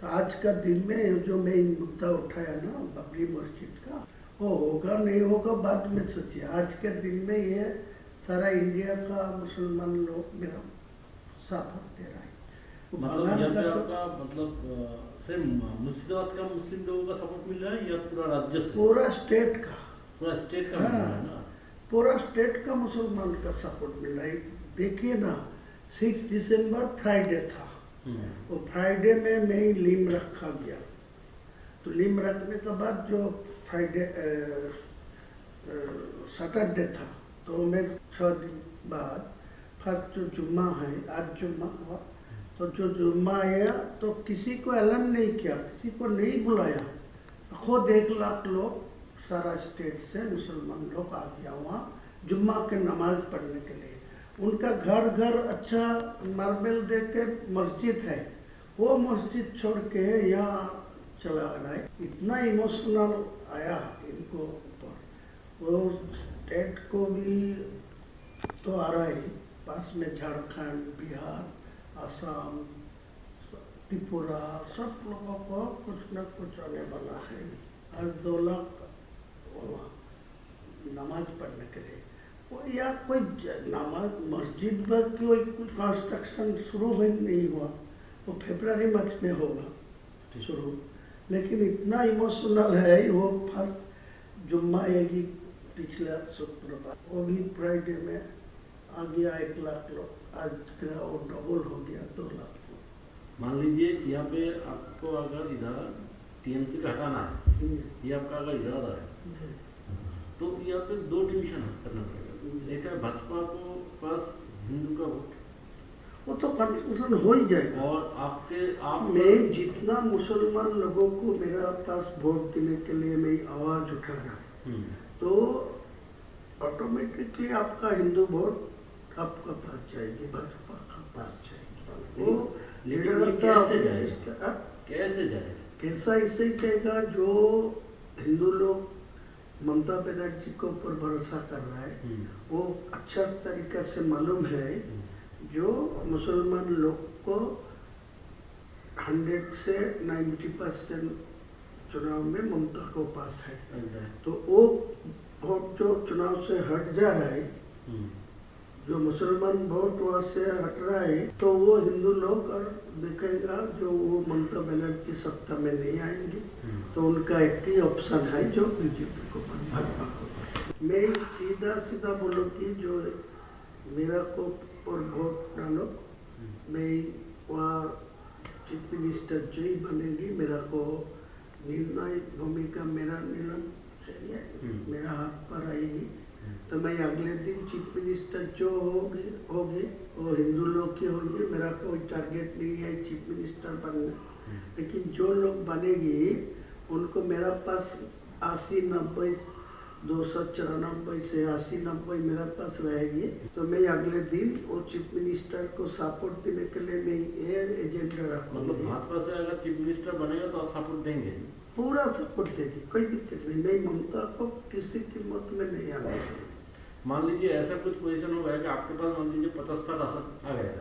तो आज का दिन में जो मैं मुद्दा उठाया ना बाबरी मस्जिद का, वो होगा नहीं होगा बाद में सोचिए। आज के दिन में ये सारा इंडिया का मुसलमान लोग मेरा साथ दे रहा है। मतलब यहाँ पे आपका मतलब सिर्फ मुर्शिदाबाद का मुस्लिम लोगों का सपोर्ट मिल रहा है या पूरा राज्य से? पूरा स्टेट का। पूरा स्टेट का मिल रहा है ना? पूरा स्टेट का मुसलमान का सपोर्ट मिल रहा है। देखिए ना, 6 दिसंबर फ्राइडे था, वो फ्राइडे में मैं लीम रखा गया। तो लीम रखने के बाद जो फ्राइडे सैटरडे था, तो मैं 6 दिन बाद फर्स्ट जो जुम्मा है, आज जुम्मा हुआ, तो जो जुम्मा आया तो किसी को ऐलान नहीं किया, किसी को नहीं बुलाया। खुद 1 लाख लोग सारा स्टेट से मुसलमान लोग आ गया वहाँ जुम्मा के नमाज पढ़ने के लिए। उनका घर घर अच्छा मार्बल दे के मस्जिद है, वो मस्जिद छोड़ के यहाँ चला रहा है। इतना इमोशनल आया इनको ऊपर। वो स्टेट को भी तो आ रहा है, पास में झारखंड, बिहार, असम, त्रिपुरा, सब लोगों को कुछ न कुछ आने वाला है। आज 2 लाख नमाज पढ़ने के लिए। वो या कोई नमाज मस्जिद पर कोई कंस्ट्रक्शन शुरू नहीं हुआ, वो फरवरी मार्च में होगा शुरू। लेकिन इतना इमोशनल है, वो फर्स्ट जुम्मा आएगी पिछला शुक्रवार, वो भी फ्राइडे में आ गया 1 लाख लोग। आज फिर वो डबल हो गया 2 लाख लोग। मान लीजिए यहाँ पे आपको अगर इधर टीएमसी का हटाना है, ये आपका अगर इरादा है, तो यहाँ पे 2 डिवीजन करना पड़ेगा। एक है भाजपा को पास हिंदू का वोट, वो तो कंफ्यूजन हो ही जाएगा। और आप मैं जितना मुसलमान लोगों को मेरा पास वोट देने के लिए मैं आवाज उठा रहा, तो ऑटोमेटिकली आपका हिंदू वोट आपका पास जाएगी, भाजपा का पास जाएगी। वो कैसे जाएगा? कैसा इसे कहेगा, जो हिंदू लोग ममता बनर्जी के ऊपर भरोसा कर रहा है, वो अच्छा तरीका से मालूम है जो मुसलमान लोग को 100 से 90% चुनाव में ममता को पास है। तो वो वोट जो चुनाव से हट जा रहा है, जो मुसलमान वोट वहाँ से हट रहा है, तो वो हिंदू लोग और देखेगा जो वो ममता बनर्जी सत्ता में नहीं आएंगे, तो उनका एक ही ऑप्शन है जो बीजेपी को, भाजपा को। मैं सीधा बोलूँ कि जो मेरा को और वोट डालो, मैं वहाँ चीफ मिनिस्टर जो ही बनेगी, मेरा को निर्णायक भूमिका मेरा निर्णय चाहिए, मेरा हाथ पर आएगी। तो मैं अगले दिन चीफ मिनिस्टर जो होगी वो हिंदू लोग की होगी। मेरा कोई टारगेट नहीं है चीफ मिनिस्टर बनना, लेकिन जो लोग बनेगी उनको मेरा पास 80-90, 294 से 80-90 मेरा पास रहेगी। तो मैं अगले दिन वो चीफ मिनिस्टर को सपोर्ट देने के लिए मैं ये एजेंडा रखूँगा। मतलब भाजपा से अगर चीफ मिनिस्टर बनेगा तो आप सपोर्ट देंगे? पूरा सपोर्ट देगी, कोई दिक्कत नहीं। ममता को किसी कीमत में नहीं आना चाहिए। मान लीजिए ऐसा कुछ पोजीशन हो गया कि आपके पास मान लीजिए 50-60 आसन आ गया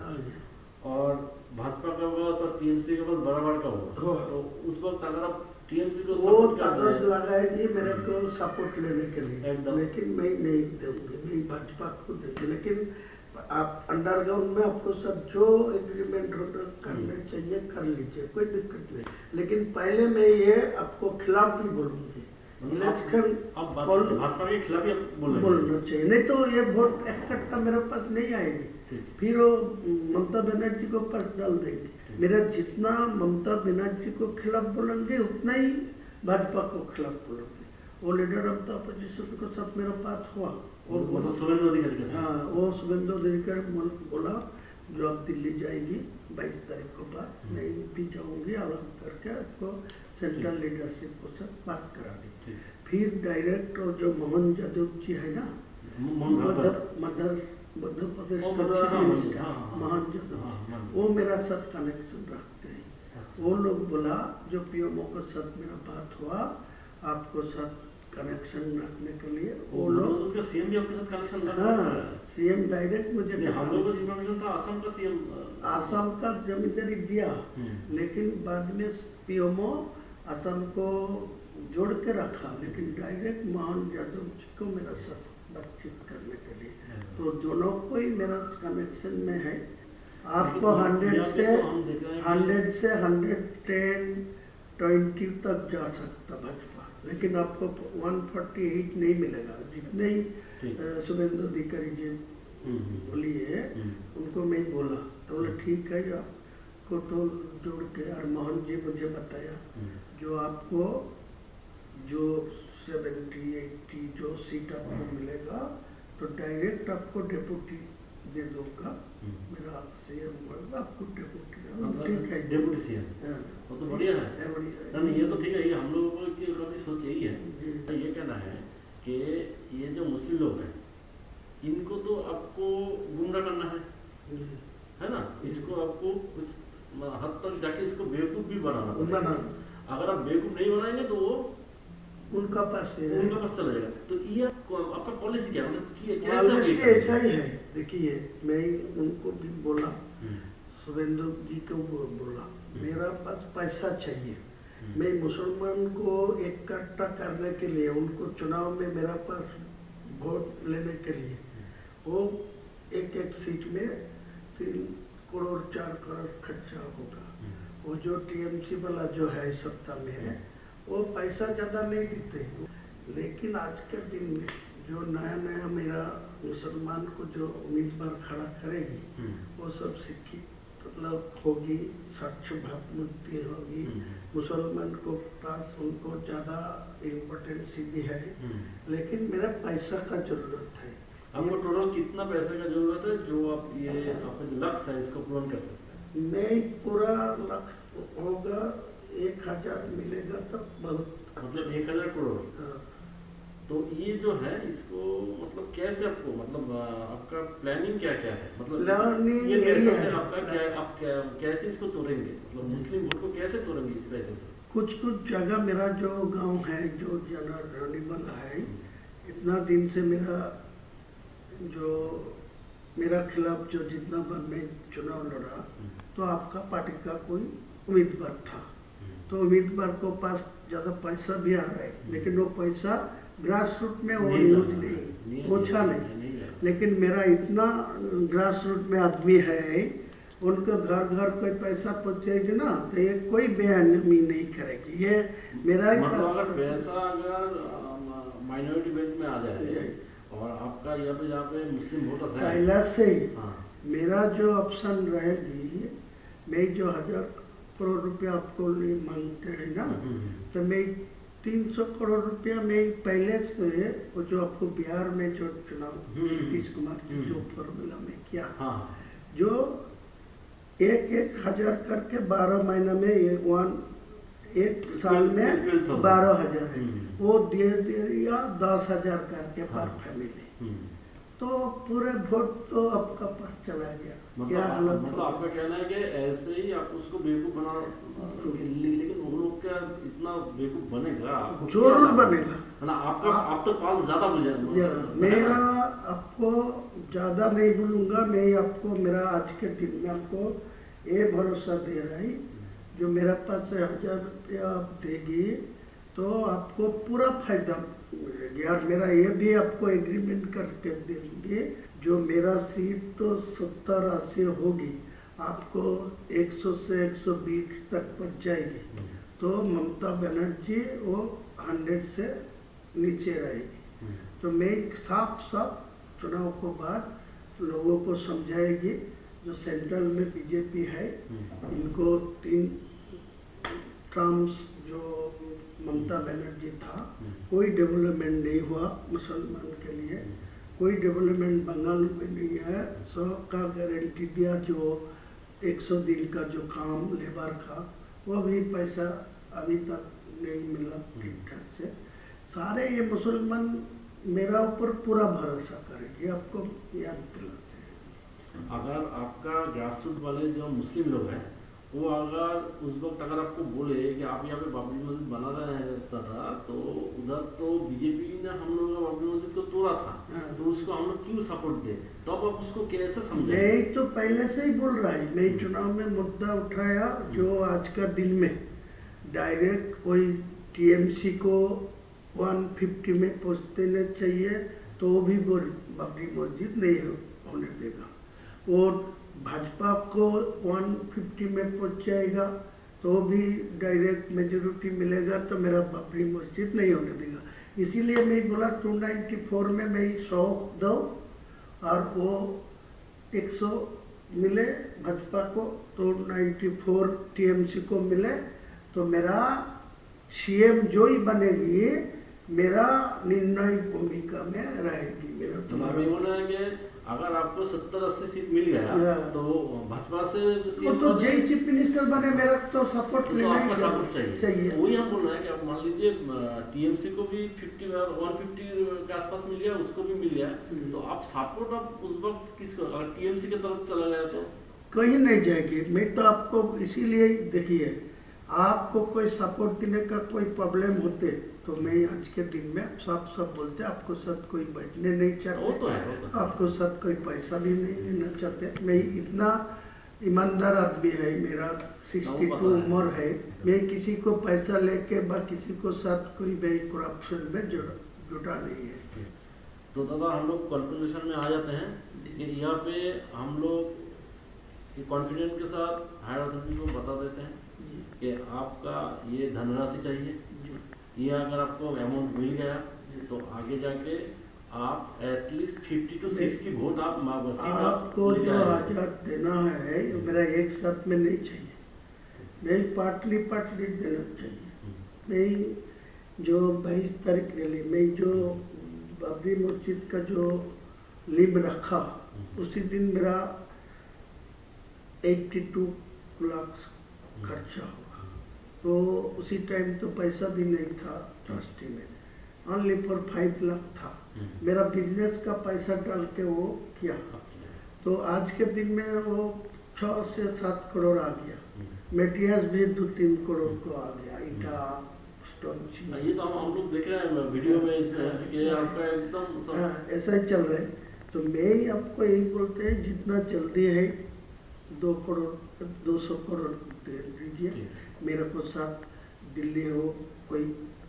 और भाजपा का होगा तो टीएमसी के पास बराबर का होगा, तो उस वक्त अगर आप टीएमसी को वो ताकत लगाएगी मेरे को सपोर्ट लेने के लिए, लेकिन मैं नहीं दूंगी, मैं भाजपा को दूंगी। लेकिन आप अंडरग्राउंड में आपको सब जो एग्रीमेंट करने चाहिए कर लीजिए, कोई दिक्कत नहीं। लेकिन पहले मैं ये आपको खिलाफ भी बोलूँगी, इलेक्शन भाजपा के खिलाफ बोलना चाहिए, नहीं तो ये वोट इकट्ठा मेरे पास नहीं आएगी, फिर वो ममता बनर्जी को पास डाल देंगे। मेरा जितना ममता बनर्जी को खिलाफ बोलेंगे उतना ही भाजपा को खिलाफ बोलेंगे। वो लीडर ऑफ द अपोजिशन को सब मेरा पास हुआ, और शुभेंदु अधिकारी, हाँ वो शुभेंदु अधिकारी बोला जो अब दिल्ली जाएगी 22 तारीख को बाद, मैं भी जाऊँगी, अलग करके आपको सेंट्रल लीडरशिप को सब पास करा दी। फिर डायरेक्ट और जो मोहन यादव जी है ना, मध्य प्रदेश का चीफ मिनिस्टर मोहन यादव, वो मेरा साथ कनेक्शन रखते हैं। वो लोग बोला जो पीएमओ के साथ मेरा बात हुआ, आपको साथ कनेक्शन रखने के लिए वो लोग उसका सीएम भी आपके साथ कनेक्शन रखा हाँ, है। सीएम डायरेक्ट मुझे हम लोगों को इन्फॉर्मेशन था आसाम का सीएम। आसाम का जमींदारी दिया, लेकिन बाद में पीएमओ आसाम को जोड़ के रखा, लेकिन डायरेक्ट मोहन यादव जी को मेरा साथ बातचीत करने के लिए, तो दोनों को ही मेरा कनेक्शन में है। आपको 100 से 110, 20 तक जा सकता भाजपा, लेकिन आपको 148 नहीं मिलेगा। जितने ही शुभेंदु अधिकारी जी बोली है उनको मैं बोला, तो बोले ठीक है आपको तो जोड़ के। और मोहन जी मुझे बताया जो आपको जो 70-80 जो सीट आपको मिलेगा तो डायरेक्ट आपको डेप्यूटी दे दूंगा, मेरा सीएम होगा आपको डेप्यूटी। ठीक है, डेप्यूटी सीएम वो तो बढ़िया है। नहीं ये तो ठीक है, ये हम लोगों की काफी सोच यही है। ये कहना है कि ये जो मुस्लिम लोग हैं इनको तो आपको गुमराह करना है ना, इसको आपको कुछ हद तक जाके इसको बेवकूफ भी बनाना पड़ेगा। अगर आप बेवकूफ नहीं बनाएंगे तो वो उनका पास चला जाएगा। तो ये आपका पॉलिसी क्या मतलब पॉलिसी ऐसा ही है। देखिए मैं उनको भी बोला, शुभेंदु जी को बोला मेरा पास पैसा चाहिए, मैं मुसलमान को इकट्ठा करने के लिए, उनको चुनाव में मेरा पास वोट लेने के लिए, वो एक सीट में 3 करोड़ 4 करोड़ खर्चा होगा। वो जो टीएमसी वाला जो है सत्ता में है वो पैसा ज़्यादा नहीं देते, लेकिन आज के दिन में जो नया मेरा मुसलमान को जो उम्मीदवार खड़ा करेगी वो सब शिक्षित लोग होगी, स्वच्छ भावमुक्ति होगी, मुसलमान को पास उनको ज़्यादा इम्पोर्टेंस भी है, लेकिन मेरा पैसा का जरूरत है। आपको टोटल कितना पैसे का जरूरत है जो आप ये आपका जो लक्ष्य है इसको पूर्ण कर सकते हैं? नहीं, पूरा लक्ष्य होगा 1000 मिलेगा तब बहुत, मतलब 1000 करोड़। तो ये जो है इसको मतलब कैसे आपको मतलब आपका प्लानिंग क्या क्या है, मतलब प्लानिंग ये यही पैसे है। से आपका क्या आप कैसे इसको तोड़ेंगे, मतलब मुस्लिम वोट को कैसे तोड़ेंगे इस पैसे से? कुछ जगह मेरा जो गांव है जो जनरल है, इतना दिन से मेरा खिलाफ जो जितना बार मैं चुनाव लड़ा तो आपका पार्टी का कोई उम्मीदवार था, तो उम्मीदवार को पास ज़्यादा पैसा भी आ रहा है, लेकिन वो पैसा ग्रास रूट में वो यूज नहीं पहुँचा नहीं। लेकिन मेरा इतना ग्रास रूट में आदमी है, उनको घर घर कोई पैसा पहुँचेगी ना तो ये कोई बेअहमी नहीं करेगी। ये मेरा मतलब अगर पैसा अगर माइनॉरिटी बेल्ट में आ जाए और आपका यहाँ पे मुस्लिम वोटर्स है पहला से ही मेरा जो ऑप्शन रहेगी, मैं जो 1000 करोड़ रुपया आपको मांगते हैं ना, तो मैं 300 करोड़ रुपया में पहले से वो जो आपको बिहार में जो चुनाव नीतीश कुमार जी जो फॉर्मूला में किया, जो 1,000 करके 12 महीना में एक साल में 12,000 है, वो दे दिया 10,000 करके पर फैमिली, तो पूरे वोट तो आपका पास चला गया। मतलब आपका कहना है कि ऐसे ही आप उसको बेवकूफ बना, लेकिन वो लोग क्या इतना बेवकूफ बनेगा? जरूर बनेगा ना, आपका आप तो पास ज्यादा बुझेगा। मेरा आपको ज्यादा नहीं बोलूंगा, मैं आपको मेरा आज के दिन में आपको ये भरोसा दे रहा है, जो मेरा पास 1000 रुपया आप देगी तो आपको पूरा फायदा मिलेगा। और मेरा ये भी आपको एग्रीमेंट करके देंगे, जो मेरा सीट तो 70-80 होगी, आपको 100 से 120 तक पहुँच जाएगी, तो ममता बनर्जी वो 100 से नीचे रहेगी। तो मैं साफ चुनाव को बाद लोगों को समझाएगी, जो सेंट्रल में बीजेपी है इनको 3 टर्म्स जो ममता बनर्जी था, कोई डेवलपमेंट नहीं हुआ मुसलमान के लिए, कोई डेवलपमेंट बंगाल में नहीं है। 100 का गारंटी दिया, जो 100 दिन का जो काम लेबर का, वो भी पैसा अभी तक नहीं मिला ठीक ठाक से। सारे ये मुसलमान मेरा ऊपर पूरा भरोसा करेंगे, आपको याद दिलाते हैं। अगर आपका ग्रासरूट वाले जो मुस्लिम लोग हैं वो अगर उस वक्त अगर आपको बोले कि आप यहाँ पे बाबरी मस्जिद बना रहे हैं दादा, तो उधर तो बीजेपी ने हम लोग बाबरी मस्जिद को तोड़ा था, तो उसको हम लोग क्यों सपोर्ट दे, तो अब आप उसको कैसे समझे? मैं तो पहले से ही बोल रहा है, मैं चुनाव में मुद्दा उठाया जो आज का दिन में डायरेक्ट कोई टीएमसी को 150 में पहुँच देना चाहिए, तो वो भी बाबरी मस्जिद नहीं होने देगा। और भाजपा को 150 में पहुंच जाएगा तो भी डायरेक्ट मेजोरिटी मिलेगा, तो मेरा बाबरी मस्जिद नहीं होने देगा। इसीलिए मैं बोला 294 में मैं 100 दो और वो 100 मिले भाजपा को, तो 94 टीएमसी को मिले, तो मेरा सीएम जो ही बनेगी मेरा निर्णायक भूमिका में रहेगी। मेरा तो मैं बोल रहा है कि अगर आपको 70-80 सीट मिल गया तो भाजपा से वो तो जय चीफ मिनिस्टर बने, मेरा तो सपोर्ट तो लेना आपका सपोर्ट चाहिए। वही हम बोल रहे हैं कि आप मान लीजिए टीएमसी को भी 50 और 150 के आसपास मिल गया, उसको भी मिल गया, तो आप सपोर्ट आप उस वक्त किसको, अगर टीएमसी की तरफ चला गया तो कहीं नहीं जाएगी। मैं तो आपको इसीलिए देखिए, आपको कोई सपोर्ट देने का कोई प्रॉब्लम होते तो मैं आज के दिन में सब बोलते आपको साथ कोई बैठने नहीं चाहते, वो तो है। आपको साथ कोई पैसा भी नहीं देना चाहते। मैं इतना ईमानदार आदमी है, मेरा 62 उम्र है, मैं किसी को पैसा लेके बा किसी को साथ कोई भी करप्शन में जुटा नहीं है। तो दादा हम लोग कंक्लूजन में आ जाते हैं कि यहाँ पे हम लोग कॉन्फिडेंस के साथ हायर अथॉरिटी को बता देते हैं कि आपका ये धनराशि चाहिए, ये अगर आपको अमाउंट मिल गया तो आगे जाके आप एटलीस्ट 50 to 60 वोट आपको जो आजाद देना है मेरा एक साथ में नहीं चाहिए, मैं पार्टली देना चाहिए। मैं जो 22 तारीख रैली में जो बाबरी मस्जिद का जो लिंब रखा उसी दिन मेरा 82 लाख खर्चा होगा, तो उसी टाइम तो पैसा भी नहीं था ट्रस्टी में, ओनली फॉर 5 लाख था। मेरा बिजनेस का पैसा डाल के वो किया, तो आज के दिन में वो 6 से 7 करोड़ आ गया, मेटेरियल्स भी 2-3 करोड़ को आ गया, ईटा स्टोन। ये तो हम लोग देख रहे हैं वीडियो में इसमें कि आपका एकदम ऐसा ही चल रहा है। तो मैं आपको यही बोलते हैं जितना जल्दी है 200 करोड़ दे दीजिए मेरे को, साथ दिल्ली हो कोई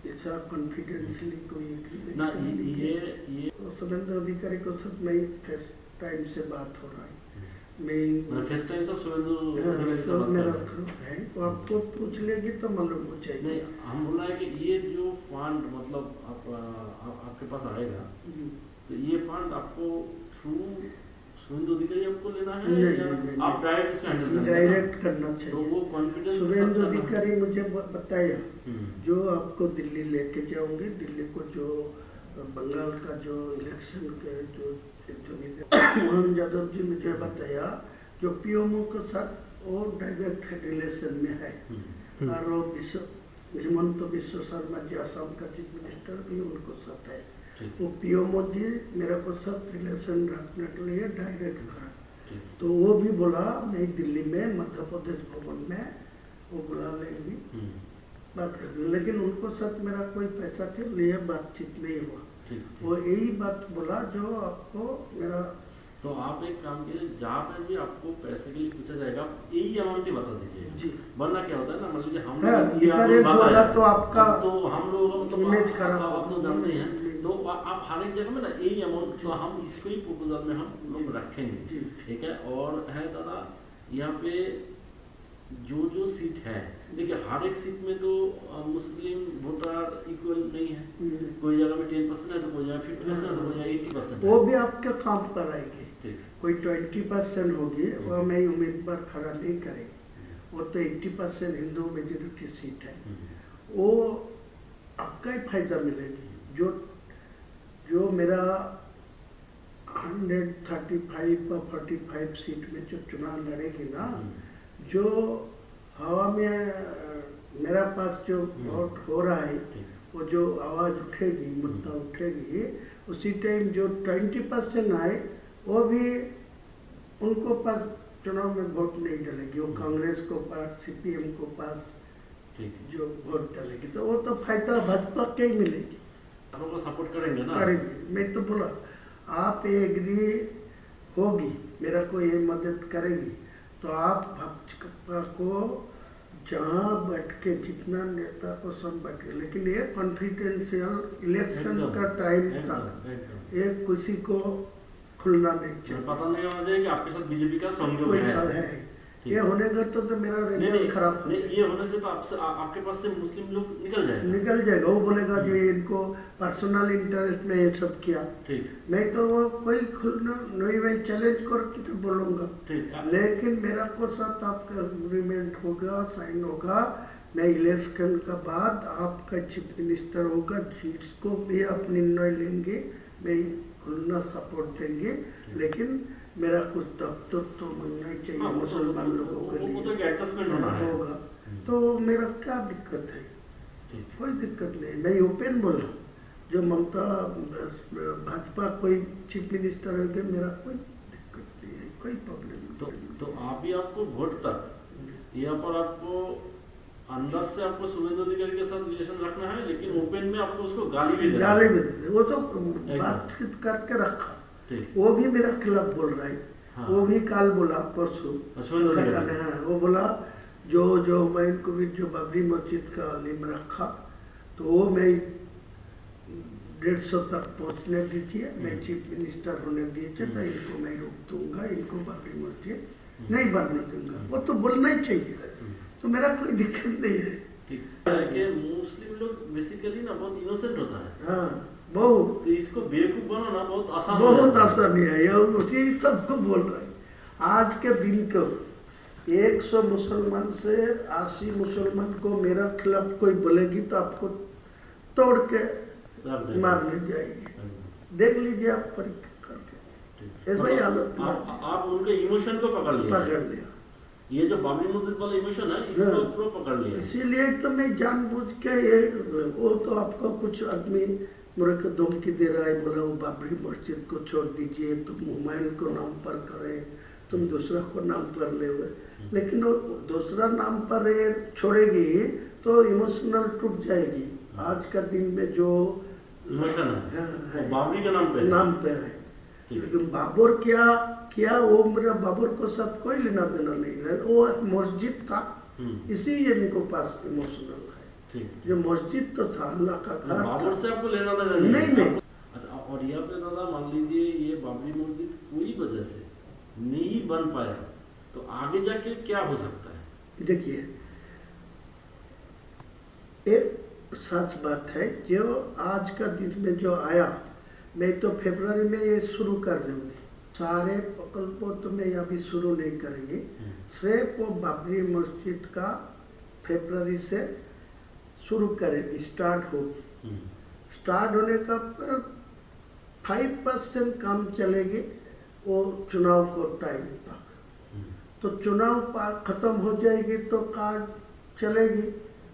ऐसा कॉन्फिडेंशियली कोई ना ये सुरेंद्र अधिकारी को सब मैं फर्स्ट टाइम से बात हो रहा है, मैं फर्स्ट टाइम सब सुरेंद्र मेरा है, तो आपको पूछ लेगी तो मालूम हो जाएगी। नहीं, हम बोल रहे हैं कि ये जो फंड मतलब आपके पास आएगा, तो ये फंड आपको थ्रू सुरेंद्र अधिकारी आपको लेना है नहीं, आप डायरेक्ट इसको हैंडल करना डायरेक्ट करना चाहिए। तो वो कॉन्फिडेंस सुरेंद्र अधिकारी मुझे बताया जो आपको दिल्ली लेके जाओगे, दिल्ली को जो बंगाल का जो इलेक्शन के जो मोहन यादव जी मुझे बताया जो पीएमओ के साथ वो डायरेक्ट रिलेशन में है, और वो हेमंत बिश्व शर्मा जी असम का चीफ मिनिस्टर भी उनको साथ है, वो पीएमओ जी मेरे को साथ रिलेशन रखने के लिए डायरेक्ट करा, तो वो भी बोला मैं दिल्ली में मध्य प्रदेश भवन में वो बुला लेंगी बात कर, लेकिन उनको साथ मेरा कोई पैसा के लिए बातचीत नहीं हुआ, वो यही बात बोला जो आपको मेरा। तो आप एक काम कीजिए, जहाँ पे भी आपको पैसे के लिए पूछा जाएगा यही अमाउंट ही बता दीजिए जी, वरना क्या होता है ना, मान लीजिए हम तो आपका तो हम लोग इमेज खराब आप तो जानते हैं, तो आप हर एक जगह में ना यही अमाउंट, तो हम इसको ही प्रपोजल में हम लोग रखेंगे, ठीक है। और है दादा यहाँ पे जो सीट है, देखिए हर एक सीट में तो मुस्लिम वोटर इक्वल नहीं है, कोई जगह में 10% है तो कोई जगह 50% है तो कोई जगह 80%। वो भी आपके काम पर आएगी, कोई 20% होगी वो मैं उम्मीदवार खड़ा नहीं करेंगे, वो तो 80% हिंदू मेजोरिटी सीट है, वो आपका ही फायदा मिलेगी। जो मेरा 135 और 45 सीट में जो चुनाव लड़ेगी ना, जो हवा में मेरा पास जो वोट हो रहा है वो जो आवाज़ उठेगी, मुद्दा उठेगी, उसी टाइम जो 20% आए वो भी उनको पास चुनाव में वोट नहीं डालेगी, वो कांग्रेस को पास, सीपीएम को पास जो वोट डालेगी तो वो तो फायदा भाजपा के ही मिलेगी। आप लोग सपोर्ट करेंगे ना? करेंगे। मैं तो बोला आप ये एग्री होगी, मेरा को ये मदद करेगी तो आप भाजपा को जहाँ बैठ के जितना नेता को सब बैठे, लेकिन ये कॉन्फिडेंशियल इलेक्शन का टाइम था, ये किसी को खुलना नहीं चाहिए, पता नहीं होना चाहिए कि आपके साथ बीजेपी का सहयोग है। ये होने का तो मेरा रिजल्ट खराब नहीं, ये होने से तो आपके पास से मुस्लिम लोग निकल जाएगा। वो बोलेगा जो इनको पर्सनल इंटरेस्ट में ये सब किया, नहीं तो वो कोई नहीं, मैं चैलेंज करके तो बोलूंगा, लेकिन मेरा को साथ आपका एग्रीमेंट होगा, साइन होगा, मैं इलेक्शन का बाद आपका चीफ मिनिस्टर होगा, जिसको भी आप निर्णय लेंगे मैं खुलना सपोर्ट देंगे, लेकिन मेरा कुछ दफ्तर तो मिलना ही चाहिए मुसलमान लोगों के लिए, तो एडजस्टमेंट होगा। तो मेरा क्या दिक्कत है? कोई दिक्कत नहीं, मैं ओपन बोल रहा हूँ, जो ममता भाजपा कोई चीफ मिनिस्टर होगा, मेरा कोई दिक्कत नहीं है, कोई प्रॉब्लम नहीं। तो आप ही आपको वोट तक यहाँ पर आपको अंदर से आपको शुभेंदु अधिकारी के साथ रिलेशन रखना है, लेकिन ओपन में आपको उसको गाली भी देना है। वो तो बातचीत करके रखा, वो भी मेरा खिलाफ बोल रहा है। हाँ। वो भी काल बोला परसों, हाँ, वो बोला जो मैं इनको भी जो बाबरी मस्जिद का लिम रखा तो वो मैं 150 तक पहुंचने दीजिए, मैं चीफ मिनिस्टर होने दीजिए तो इनको मैं रोक दूंगा, इनको बाबरी मस्जिद नहीं बनने दूंगा। वो तो बोलना ही चाहिए, तो मेरा कोई दिक्कत नहीं है। मुस्लिम लोग बेसिकली ना बहुत इनोसेंट होता है। हाँ, बहुत, तो इसको बेवकूफ बनाना बहुत आसान है। ये उसी सबको बोल रहे हैं। आज के दिन को 100 मुसलमान से 80 मुसलमान को मेरा खिलाफ कोई बोलेगी तो आपको तोड़ के मारने जाएगी, देख लीजिए आप परीक्षा करके, ऐसा ही हालत। आप उनके इमोशन को पकड़ लिया, ये जो बाबरी मस्जिद वाला इमोशन है इसको पूरा पकड़ लिया। इसीलिए तो मैं जानबूझ के ये, वो तो आपको कुछ आदमी मेरे को धमकी दे रहा है, बोला वो बाबरी मस्जिद को छोड़ दीजिए, तुम हुमायूं को नाम पर करें, तुम दूसरा को नाम पर ले, लेकिन वो दूसरा नाम पर छोड़ेगी तो इमोशनल टूट जाएगी। आज का दिन में जो इमोशन है बाबरी के नाम पे है, लेकिन बाबर क्या वो मेरा बाबर को साथ कोई लेना देना नहीं है, वो एक मस्जिद था, इसीलिए इनको पास इमोशनल है। जो मस्जिद तो था अल्लाह का घर, बाबर से आपको लेना देना नहीं। अच्छा, और यहाँ पे दादा मान लीजिए ये बाबरी मस्जिद कोई वजह से नहीं बन पाया तो आगे जाके क्या हो सकता है? देखिए, एक सच बात है, जो आज का दिन में जो आया, मैं तो फरवरी में ये शुरू कर दूंगी, सारे प्रकल्पों तो मैं अभी शुरू नहीं करेंगे, सिर्फ वो बाबरी मस्जिद का फरवरी से शुरू करेंगे, स्टार्ट होगी। स्टार्ट होने का 5% काम चलेगी वो चुनाव को टाइम तक, तो चुनाव खत्म हो जाएगी तो काज चलेगी।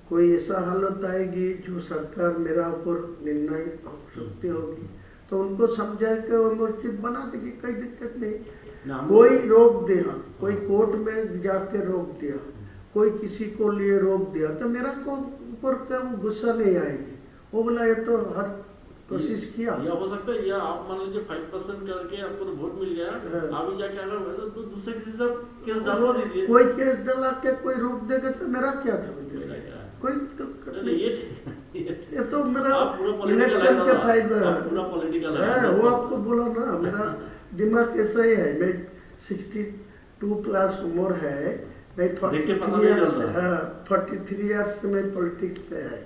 कोई ऐसा हालत आएगी जो सरकार मेरा ऊपर निर्णय हो सकती होगी तो उनको समझा के वो मस्जिद बना देगी, कोई दिक्कत नहीं। कोई रोक दिया, कोई कोर्ट में जाके रोक दिया, कोई किसी को लिए रोक दिया तो मेरा को ऊपर का गुस्सा नहीं आएगी, वो बोला ये तो हर कोशिश किया। या हो सकता है, या आप मान लीजिए 5% करके आपको तो वोट मिल गया, अभी जाके अगर तो दूसरे किसी से केस डलवा दीजिए, कोई केस डला के कोई रोक देगा तो मेरा क्या था, कोई ये तो मेरा इलेक्शन का फायदा है, वो आपको बोला ना, मेरा दिमाग ऐसा ही है, मैं 62 प्लस उम्र है, मैं 43 इयर्स से मैं पॉलिटिक्स पे है।